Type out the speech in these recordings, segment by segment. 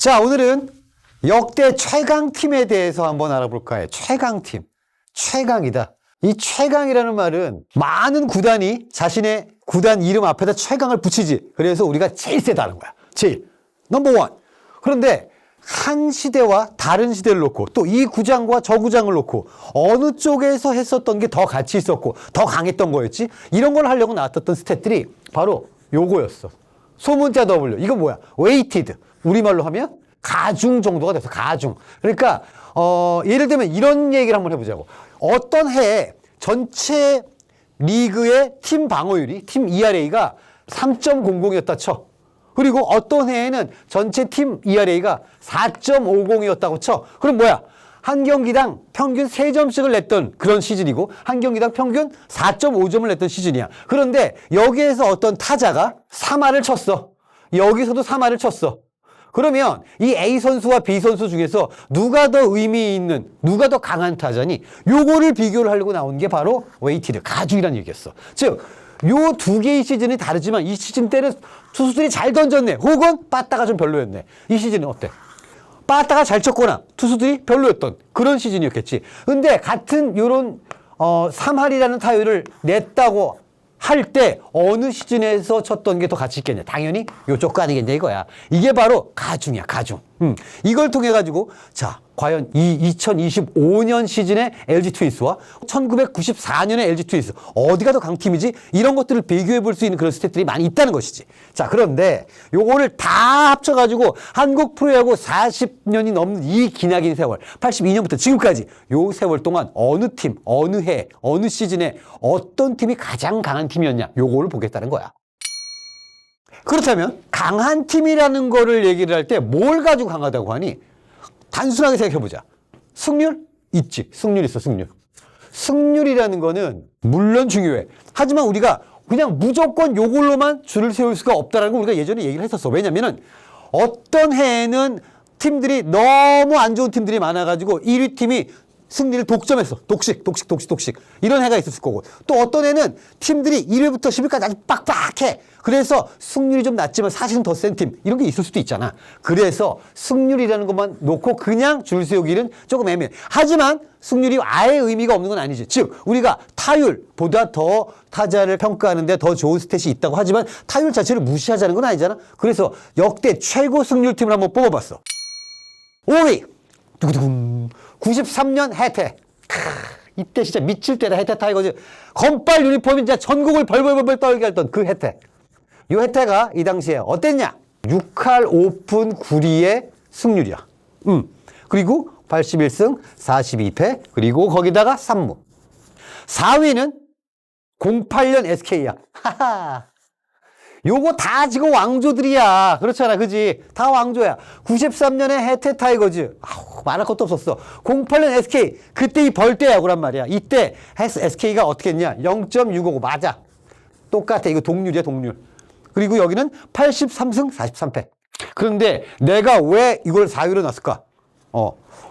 자, 오늘은 역대 최강팀에 대해서 한번 알아볼까 해요. 최강팀. 최강이다. 이 최강이라는 말은 많은 구단이 자신의 구단 이름 앞에다 최강을 붙이지. 그래서 우리가 제일 세다는 거야. 제일. 넘버원. 그런데 한 시대와 다른 시대를 놓고 또 이 구장과 저 구장을 놓고 어느 쪽에서 했었던 게 더 가치 있었고 더 강했던 거였지? 이런 걸 하려고 나왔던 스탯들이 바로 요거였어. 소문자 W. 이거 뭐야? 웨이티드. 우리말로 하면 가중 정도가 돼서 가중. 그러니까 예를 들면 이런 얘기를 한번 해보자고. 어떤 해에 전체 리그의 팀 방어율이 팀 ERA가 3.00이었다 쳐. 그리고 어떤 해에는 전체 팀 ERA가 4.50이었다고 쳐. 그럼 뭐야? 한 경기당 평균 3점씩을 냈던 그런 시즌이고 한 경기당 평균 4.5점을 냈던 시즌이야. 그런데 여기에서 어떤 타자가 3할을 쳤어. 여기서도 3할을 쳤어. 그러면 이 A 선수와 B 선수 중에서 누가 더 의미 있는, 누가 더 강한 타자니? 요거를 비교를 하려고 나온 게 바로 웨이티드, 가중이라는 얘기였어. 즉, 요 두 개의 시즌이 다르지만 이 시즌 때는 투수들이 잘 던졌네. 혹은 빠따가 좀 별로였네. 이 시즌은 어때? 빠따가 잘 쳤거나 투수들이 별로였던 그런 시즌이었겠지. 근데 같은 요런 3할이라는 타율을 냈다고 할 때 어느 시즌에서 쳤던 게 더 가치 있겠냐? 당연히 요쪽 거 아니겠냐 이거야. 이게 바로 가중이야, 가중. 이걸 통해 가지고 자, 과연 이 2025년 시즌의 LG 트윈스와 1994년의 LG 트윈스 어디가 더 강팀이지? 이런 것들을 비교해 볼 수 있는 그런 스탯들이 많이 있다는 것이지. 자, 그런데 요거를 다 합쳐 가지고 한국 프로야구 40년이 넘는 이 기나긴 세월, 82년부터 지금까지 요 세월 동안 어느 팀, 어느 해, 어느 시즌에 어떤 팀이 가장 강한 팀이었냐? 요거를 보겠다는 거야. 그렇다면 강한 팀이라는 거를 얘기를 할 때 뭘 가지고 강하다고 하니? 단순하게 생각해보자. 승률? 있지. 승률 있어, 승률. 승률이라는 거는 물론 중요해. 하지만 우리가 그냥 무조건 요걸로만 줄을 세울 수가 없다라는 걸 우리가 예전에 얘기를 했었어. 왜냐면은 어떤 해에는 팀들이 너무 안 좋은 팀들이 많아가지고 1위 팀이 승리를 독점했어. 독식. 이런 해가 있었을 거고. 또 어떤 해는 팀들이 1위부터 10위까지 아주 빡빡해. 그래서 승률이 좀 낮지만 사실은 더 센 팀. 이런 게 있을 수도 있잖아. 그래서 승률이라는 것만 놓고 그냥 줄 세우기는 조금 애매해. 하지만 승률이 아예 의미가 없는 건 아니지. 즉, 우리가 타율보다 더 타자를 평가하는데 더 좋은 스탯이 있다고 하지만 타율 자체를 무시하자는 건 아니잖아. 그래서 역대 최고 승률 팀을 한번 뽑아봤어. 5위. 두구두구. 93년 해태. 이때 진짜 미칠 때다. 해태 타이거즈. 건빨 유니폼이 진짜 전국을 벌벌벌 떨게 했던 그 해태. 이 해태가 이 당시에 어땠냐? 6할 오픈 9리의 승률이야. 그리고 81승 42패. 그리고 거기다가 3무. 4위는 08년 SK야. 하하. 요거 다 지금 왕조들이야. 그렇잖아. 그지? 다 왕조야. 93년에 해태 타이거즈. 말할 것도 없었어. 08년 SK. 그때 이 벌떼야구란 말이야. 이때 SK가 어떻게 했냐? 0.655. 맞아. 똑같아. 이거 동률이야, 동률. 그리고 여기는 83승 43패. 그런데 내가 왜 이걸 4위로 놨을까?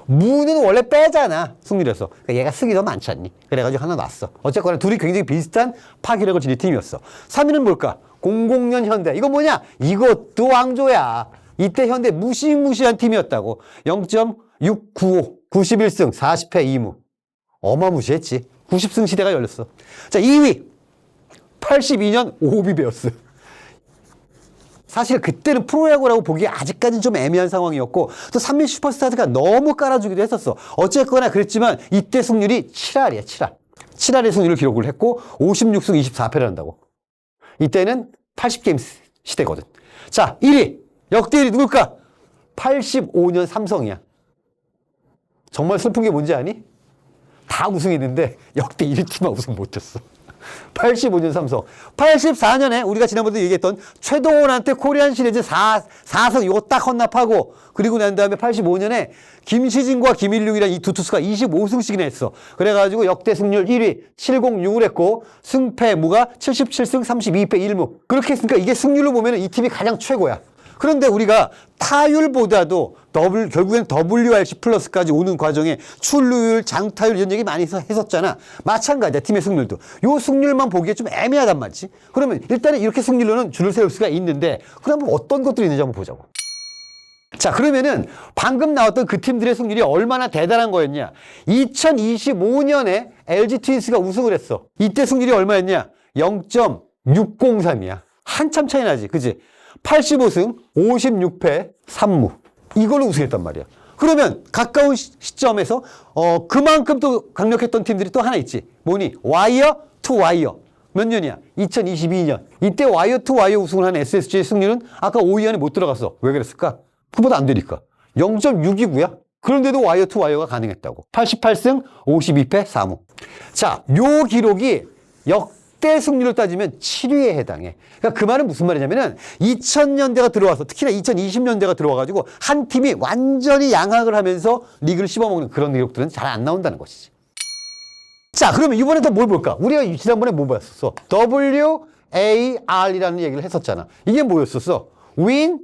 무는 원래 빼잖아. 승률에서. 그러니까 얘가 승이 더 많지 않니? 그래가지고 하나 놨어. 어쨌거나 둘이 굉장히 비슷한 파괴력을 지닌 팀이었어. 3위는 뭘까? 00년 현대. 이거 뭐냐? 이것도 왕조야. 이때 현대 무시무시한 팀이었다고. 0.695. 91승 40패 2무. 어마무시했지. 90승 시대가 열렸어. 자, 2위. 82년 오비베어스. 사실 그때는 프로야구라고 보기에 아직까지는 좀 애매한 상황이었고 또 삼미 슈퍼스타즈가 너무 깔아주기도 했었어. 어쨌거나 그랬지만 이때 승률이 7할이야, 7할. 7할의 승률을 기록을 했고 56승 24패를 한다고. 이때는 80게임 시대거든. 자, 1위. 역대 1위 누굴까? 85년 삼성이야. 정말 슬픈 게 뭔지 아니? 다 우승했는데 역대 1위 팀만 우승 못했어. 85년 삼성. 84년에 우리가 지난번에 얘기했던 최동원한테 코리안 시리즈 4승 이거 딱 헌납하고 그리고 난 다음에 85년에 김시진과 김일용이란 이 두 투수가 25승씩이나 했어. 그래가지고 역대 승률 1위 706을 했고 승패무가 77승 32패 1무. 그렇게 했으니까 이게 승률로 보면 이 팀이 가장 최고야. 그런데 우리가 타율보다도 결국엔 WRC 플러스까지 오는 과정에 출루율, 장타율 이런 얘기 많이 했었잖아. 마찬가지야, 팀의 승률도. 요 승률만 보기에 좀 애매하단 말이지. 그러면 일단은 이렇게 승률로는 줄을 세울 수가 있는데 그러면 어떤 것들이 있는지 한번 보자고. 자, 그러면은 방금 나왔던 그 팀들의 승률이 얼마나 대단한 거였냐? 2025년에 LG 트윈스가 우승을 했어. 이때 승률이 얼마였냐? 0.603이야. 한참 차이 나지, 그지? 85승, 56패, 3무. 이걸로 우승했단 말이야. 그러면 가까운 시점에서 그만큼 또 강력했던 팀들이 또 하나 있지. 뭐니? 와이어 투 와이어. 몇 년이야? 2022년. 이때 와이어 투 와이어 우승을 한 SSG의 승률은 아까 5위 안에 못 들어갔어. 왜 그랬을까? 그보다 안 되니까. 0.6이고요. 그런데도 와이어 투 와이어가 가능했다고. 88승, 52패, 4무. 자, 요 기록이 역대 승률을 따지면 7위에 해당해. 그러니까 그 말은 무슨 말이냐면은 2000년대가 들어와서 특히나 2020년대가 들어와가지고 한 팀이 완전히 양악을 하면서 리그를 씹어먹는 그런 기록들은 잘 안 나온다는 것이지. 자, 그러면 이번에 더 뭘 볼까? 우리가 지난번에 뭐 봤었어? WAR이라는 얘기를 했었잖아. 이게 뭐였었어? Win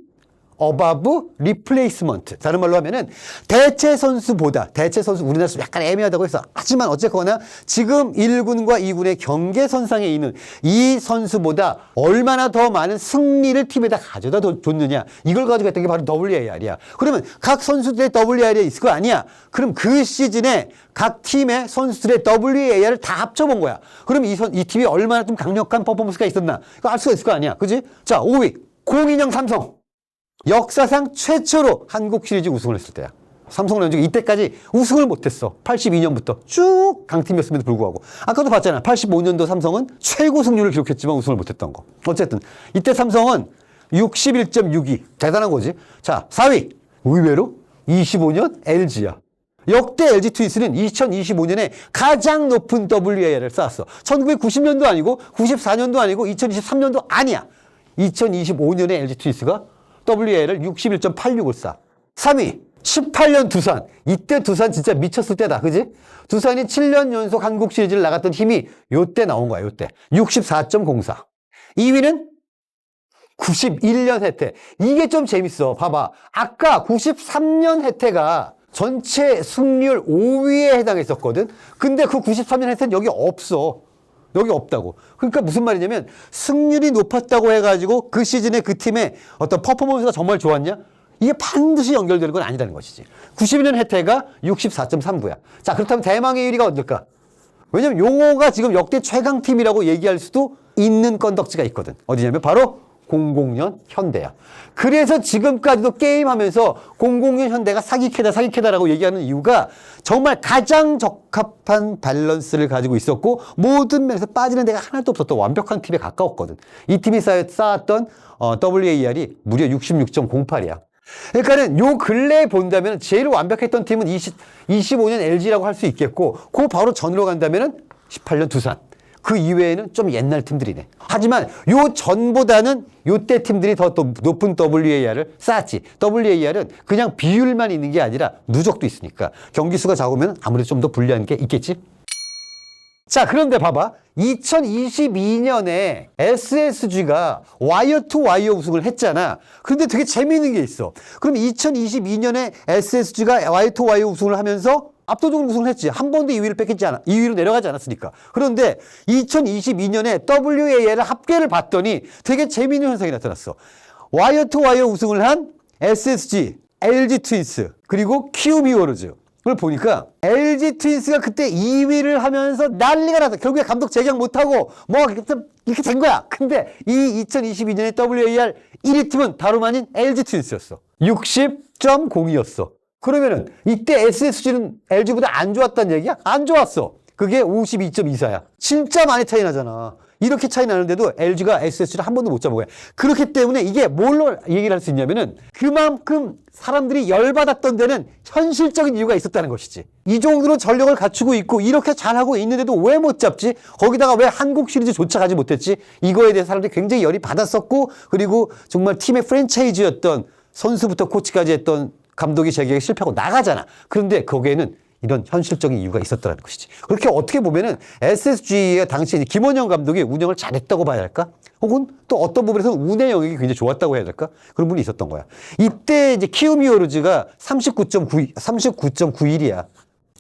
above replacement. 다른 말로 하면은 대체 선수보다, 대체 선수 우리나라에서 약간 애매하다고 했어. 하지만 어쨌거나 지금 1군과 2군의 경계선상에 있는 이 선수보다 얼마나 더 많은 승리를 팀에다 가져다 줬느냐. 이걸 가지고 했던 게 바로 WAR이야. 그러면 각 선수들의 WAR이 있을 거 아니야. 그럼 그 시즌에 각 팀의 선수들의 WAR을 다 합쳐본 거야. 그럼 이 팀이 얼마나 좀 강력한 퍼포먼스가 있었나. 이거 알 수가 있을 거 아니야. 그지? 자, 5위. 02년 삼성. 역사상 최초로 한국 시리즈 우승을 했을 때야. 삼성라이온즈가 이때까지 우승을 못했어. 82년부터 쭉 강팀이었음에도 불구하고. 아까도 봤잖아. 85년도 삼성은 최고 승률을 기록했지만 우승을 못했던 거. 어쨌든 이때 삼성은 61.62. 대단한 거지. 자, 4위. 의외로 25년 LG야. 역대 LG 트윈스는 2025년에 가장 높은 WAR을 쌓았어. 1990년도 아니고 94년도 아니고 2023년도 아니야. 2025년에 LG 트윈스가 WAR을 61.86을 쌓아. 3위 18년 두산. 이때 두산 진짜 미쳤을 때다. 그지? 두산이 7년 연속 한국 시리즈를 나갔던 힘이 요때 나온 거야. 요때 64.04. 2위는 91년 해태. 이게 좀 재밌어. 봐봐. 아까 93년 해태가 전체 승률 5위에 해당했었거든. 근데 그 93년 해태는 여기 없어. 여기 없다고. 그러니까 무슨 말이냐면 승률이 높았다고 해가지고 그 시즌에 그 팀의 어떤 퍼포먼스가 정말 좋았냐? 이게 반드시 연결되는 건 아니라는 것이지. 91년 해태가 64.39야. 자, 그렇다면 대망의 1위가 언제일까? 왜냐면 용호가 지금 역대 최강팀이라고 얘기할 수도 있는 건덕지가 있거든. 어디냐면 바로 00년 현대야. 그래서 지금까지도 게임하면서 00년 현대가 사기캐다라고 얘기하는 이유가 정말 가장 적합한 밸런스를 가지고 있었고 모든 면에서 빠지는 데가 하나도 없었던 완벽한 팀에 가까웠거든. 이 팀이 쌓았던 WAR이 무려 66.08이야. 그러니까는 요 근래에 본다면 제일 완벽했던 팀은 25년 LG라고 할 수 있겠고 그 바로 전으로 간다면은 18년 두산. 그 이외에는 좀 옛날 팀들이네. 하지만 요 전보다는 요때 팀들이 더 높은 WAR을 쌓았지. WAR은 그냥 비율만 있는 게 아니라 누적도 있으니까. 경기 수가 적으면 아무래도 좀 더 불리한 게 있겠지. 자, 그런데 봐봐. 2022년에 SSG가 와이어 투 와이어 우승을 했잖아. 그런데 되게 재미있는 게 있어. 그럼 2022년에 SSG가 와이어 투 와이어 우승을 하면서 압도적으로 우승을 했지. 한 번도 2위를 뺏기지 않아. 2위로 내려가지 않았으니까. 그런데 2022년에 WAR을 합계를 봤더니 되게 재미있는 현상이 나타났어. 와이어 투 와이어 우승을 한 SSG, LG 트윈스, 그리고 키움 히어로즈. 그걸 보니까 LG 트윈스가 그때 2위를 하면서 난리가 났어. 결국에 감독 재경 못하고 뭐 이렇게 된 거야. 근데 이 2022년에 WAR 1위 팀은 다름 아닌 LG 트윈스였어. 60.02였어. 그러면은 이때 SSG는 LG보다 안 좋았단 얘기야? 안 좋았어. 그게 52.24야. 진짜 많이 차이 나잖아. 이렇게 차이 나는데도 LG가 SSG를 한 번도 못 잡은 거야. 그렇기 때문에 이게 뭘로 얘기를 할 수 있냐면은 그만큼 사람들이 열받았던 데는 현실적인 이유가 있었다는 것이지. 이 정도로 전력을 갖추고 있고 이렇게 잘하고 있는데도 왜 못 잡지? 거기다가 왜 한국 시리즈조차 가지 못했지? 이거에 대해서 사람들이 굉장히 열이 받았었고 그리고 정말 팀의 프랜차이즈였던 선수부터 코치까지 했던 감독이 재계획에 실패하고 나가잖아. 그런데 거기에는 이런 현실적인 이유가 있었다는 것이지. 그렇게 어떻게 보면은 SSG의 당시 김원영 감독이 운영을 잘했다고 봐야 할까? 혹은 또 어떤 부분에서는 운의 영역이 굉장히 좋았다고 해야 될까? 그런 분이 있었던 거야. 이때 이제 키움 히어로즈가 39.91이야.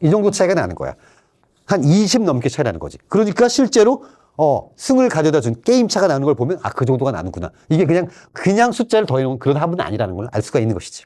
이 정도 차이가 나는 거야. 한 20 넘게 차이 나는 거지. 그러니까 실제로 승을 가져다 준 게임 차가 나는 걸 보면 그 정도가 나는구나. 이게 그냥 숫자를 더해놓은 그런 합은 아니라는 걸 알 수가 있는 것이지.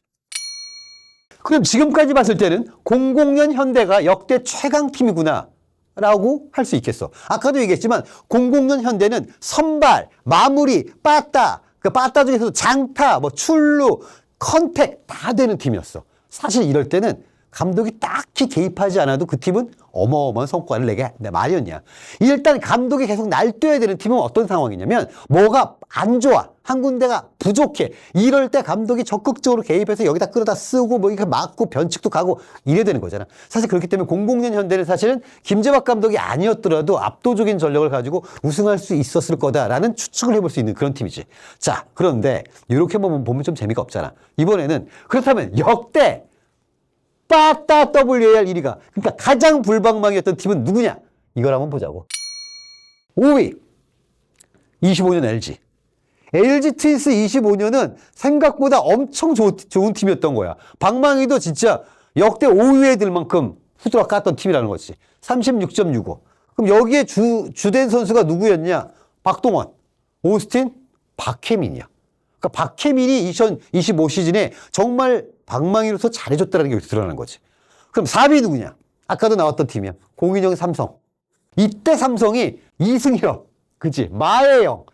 그럼 지금까지 봤을 때는 00년 현대가 역대 최강팀이구나 라고 할 수 있겠어. 아까도 얘기했지만 00년 현대는 선발, 마무리, 빠따, 그 빠따 중에서도 장타, 뭐 출루, 컨택 다 되는 팀이었어. 사실 이럴 때는 감독이 딱히 개입하지 않아도 그 팀은 어마어마한 성과를 내게 마련이야. 일단 감독이 계속 날뛰어야 되는 팀은 어떤 상황이냐면 뭐가 안 좋아. 한 군데가 부족해. 이럴 때 감독이 적극적으로 개입해서 여기다 끌어다 쓰고 뭐 이렇게 막고 변칙도 가고 이래야 되는 거잖아. 사실 그렇기 때문에 00년 현대는 사실은 김재박 감독이 아니었더라도 압도적인 전력을 가지고 우승할 수 있었을 거다라는 추측을 해볼 수 있는 그런 팀이지. 자, 그런데 이렇게 보면 좀 재미가 없잖아. 이번에는 그렇다면 역대 빠따 WAR 1위가 그러니까 가장 불방망이였던 팀은 누구냐? 이걸 한번 보자고. 5위 25년 LG. LG 트윈스 25년은 생각보다 엄청 좋은 팀이었던 거야. 방망이도 진짜 역대 5위에 들 만큼 후드락 깠던 팀이라는 거지. 36.65. 그럼 여기에 주된 선수가 누구였냐? 박동원, 오스틴, 박혜민이야. 그러니까 박혜민이 2025 시즌에 정말 방망이로서 잘해줬다는 게 여기서 드러나는 거지. 그럼 4위 누구냐? 아까도 나왔던 팀이야. 02년 삼성. 이때 삼성이 이승엽, 그치? 마혜영.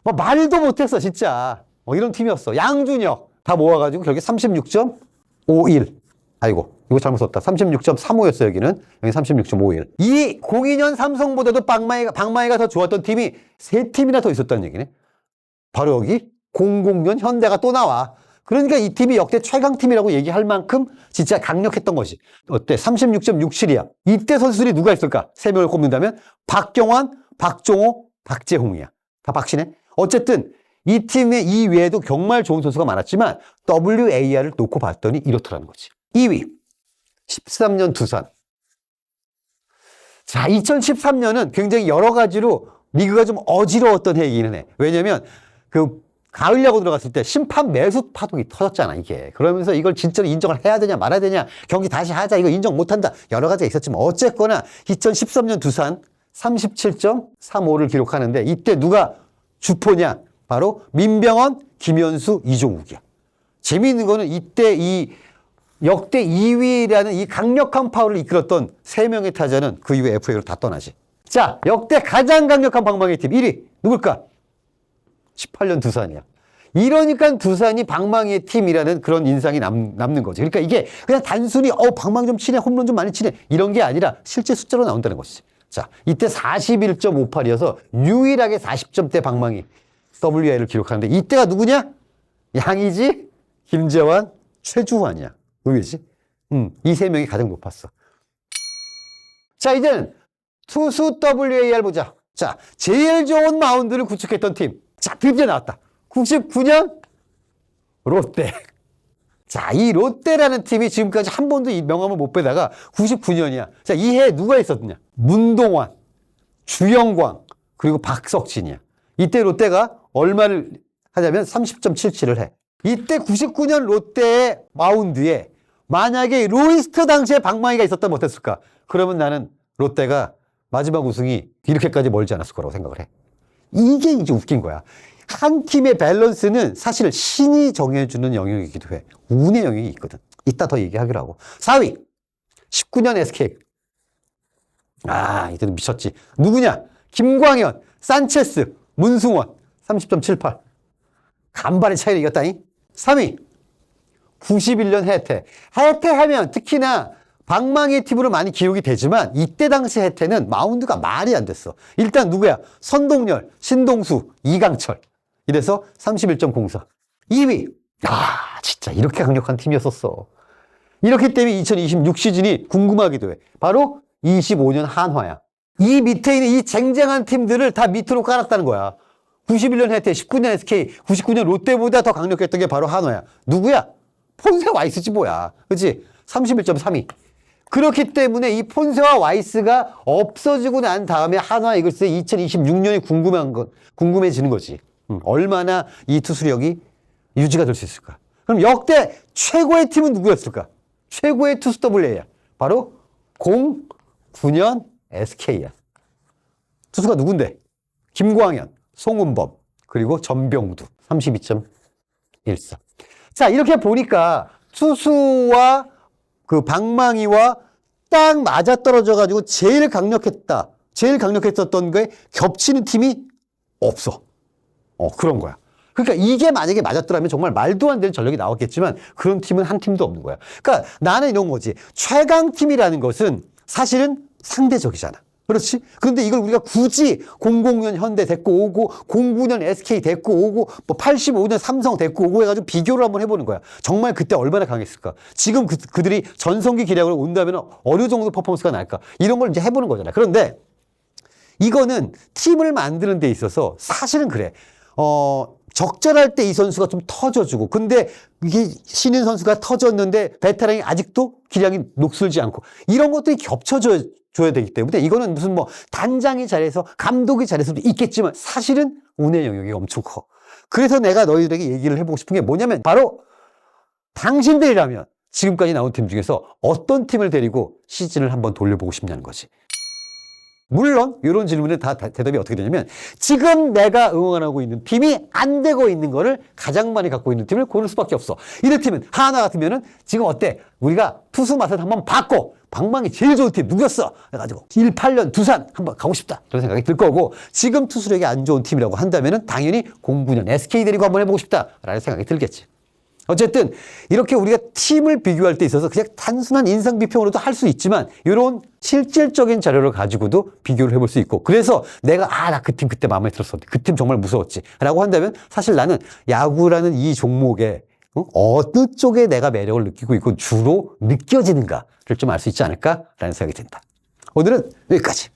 뭐 말도 못했어, 진짜. 이런 팀이었어. 양준혁. 다 모아가지고 결국에 36.51. 아이고, 이거 잘못 썼다. 36.35였어, 여기는. 여기 36.51. 이 02년 삼성보다도 방망이가 더 좋았던 팀이 3팀이나 더 있었다는 얘기네. 바로 여기 00년 현대가 또 나와. 그러니까 이 팀이 역대 최강팀이라고 얘기할 만큼 진짜 강력했던 것이. 어때? 36.67이야. 이때 선수들이 누가 있을까? 3명을 꼽는다면 박경환, 박종호, 박재홍이야. 다 박씨네. 어쨌든 이 팀의 이 외에도 정말 좋은 선수가 많았지만 WAR을 놓고 봤더니 이렇더라는 거지. 2위 13년 두산. 자, 2013년은 굉장히 여러 가지로 리그가 좀 어지러웠던 해이기는 해. 왜냐면 그 가을 야구 들어갔을 때 심판 매수 파동이 터졌잖아, 이게. 그러면서 이걸 진짜로 인정을 해야 되냐 말아야 되냐, 경기 다시 하자, 이거 인정 못한다, 여러 가지가 있었지만 어쨌거나 2013년 두산 37.35를 기록하는데 이때 누가 주포냐? 바로 민병헌, 김현수, 이종욱이야. 재미있는 거는 이때 이 역대 2위라는 이 강력한 파워를 이끌었던 3명의 타자는 그 이후에 FA로 다 떠나지. 자, 역대 가장 강력한 방망이 팀 1위 누굴까? 18년 두산이야. 이러니까 두산이 방망이의 팀이라는 그런 인상이 남는 거지. 그러니까 이게 그냥 단순히 방망이 좀 치네, 홈런 좀 많이 치네, 이런 게 아니라 실제 숫자로 나온다는 것이지. 자, 이때 41.58이어서 유일하게 40점대 방망이 WAR을 기록하는데 이때가 누구냐? 양의지, 김재환, 최주환이야. 의외지? 이 3명이 가장 높았어. 자, 이제는 투수 WAR 보자. 자, 제일 좋은 마운드를 구축했던 팀. 자, 드디어 나왔다. 99년 롯데. 자, 이 롯데라는 팀이 지금까지 한 번도 이 명함을 못 빼다가 99년이야. 자, 이 해에 누가 있었느냐? 문동환, 주영광, 그리고 박석진이야. 이때 롯데가 얼마를 하냐면 30.77을 해. 이때 99년 롯데의 마운드에 만약에 루이스트 당시에 방망이가 있었다면 어땠을까? 그러면 나는 롯데가 마지막 우승이 이렇게까지 멀지 않았을 거라고 생각을 해. 이게 이제 웃긴 거야. 한 팀의 밸런스는 사실 신이 정해주는 영역이기도 해. 운의 영역이 있거든. 이따 더 얘기하기로 하고. 4위 19년 SK. 아, 이때는 미쳤지. 누구냐? 김광현, 산체스, 문승원 30.78. 간발의 차이를 이겼다니. 3위 91년 해태. 해태 하면 특히나 방망이 팀으로 많이 기록이 되지만 이때 당시 해태는 마운드가 말이 안 됐어. 일단 누구야? 선동열, 신동수, 이강철. 이래서 31.04. 2위. 아, 진짜 이렇게 강력한 팀이었었어. 이렇기 때문에 2026 시즌이 궁금하기도 해. 바로 25년 한화야. 이 밑에 있는 이 쟁쟁한 팀들을 다 밑으로 깔았다는 거야. 91년 해태, 19년 SK, 99년 롯데보다 더 강력했던 게 바로 한화야. 누구야? 폰세 와이스지 뭐야. 그치? 31.32. 그렇기 때문에 이 폰세와 와이스가 없어지고 난 다음에 한화 이글스의 2026년이 궁금해지는 거지. 얼마나 이 투수력이 유지가 될 수 있을까? 그럼 역대 최고의 팀은 누구였을까? 최고의 투수 WAR. 바로 09년 SK야. 투수가 누군데? 김광현, 송은범, 그리고 전병두. 32.14. 자, 이렇게 보니까 투수와 그 방망이와 딱 맞아떨어져가지고 제일 강력했었던 게 겹치는 팀이 없어. 그런 거야. 그러니까 이게 만약에 맞았더라면 정말 말도 안 되는 전력이 나왔겠지만 그런 팀은 한 팀도 없는 거야. 그러니까 나는 이런 거지. 최강팀이라는 것은 사실은 상대적이잖아. 그렇지? 그런데 이걸 우리가 굳이 00년 현대 데리고 오고 09년 SK 데리고 오고 뭐 85년 삼성 데리고 오고 해가지고 비교를 한번 해보는 거야. 정말 그때 얼마나 강했을까? 지금 그들이 전성기 기량으로 온다면 어느 정도 퍼포먼스가 날까? 이런 걸 이제 해보는 거잖아. 그런데 이거는 팀을 만드는 데 있어서 사실은 그래. 적절할 때 이 선수가 좀 터져주고, 근데 이게 신인 선수가 터졌는데 베테랑이 아직도 기량이 녹슬지 않고, 이런 것들이 겹쳐줘야 되기 때문에 이거는 무슨 뭐 단장이 잘해서 감독이 잘해서도 있겠지만 사실은 운의 영역이 엄청 커. 그래서 내가 너희들에게 얘기를 해보고 싶은 게 뭐냐면 바로 당신들이라면 지금까지 나온 팀 중에서 어떤 팀을 데리고 시즌을 한번 돌려보고 싶냐는 거지. 물론 이런 질문에 다 대답이 어떻게 되냐면 지금 내가 응원하고 있는 팀이 안 되고 있는 거를 가장 많이 갖고 있는 팀을 고를 수밖에 없어. 이를테면 하나 같으면은 지금 어때? 우리가 투수 맛을 한번 봤고 방망이 제일 좋은 팀 누구였어? 그래가지고 18년 두산 한번 가고 싶다 이런 생각이 들 거고, 지금 투수력이 안 좋은 팀이라고 한다면은 당연히 09년 SK 데리고 한번 해보고 싶다라는 생각이 들겠지. 어쨌든 이렇게 우리가 팀을 비교할 때 있어서 그냥 단순한 인상 비평으로도 할 수 있지만 이런 실질적인 자료를 가지고도 비교를 해볼 수 있고, 그래서 내가 나 그 팀 그때 마음에 들었어, 그 팀 정말 무서웠지 라고 한다면 사실 나는 야구라는 이 종목에 어느 쪽에 내가 매력을 느끼고 있고 주로 느껴지는가를 좀 알 수 있지 않을까라는 생각이 든다. 오늘은 여기까지.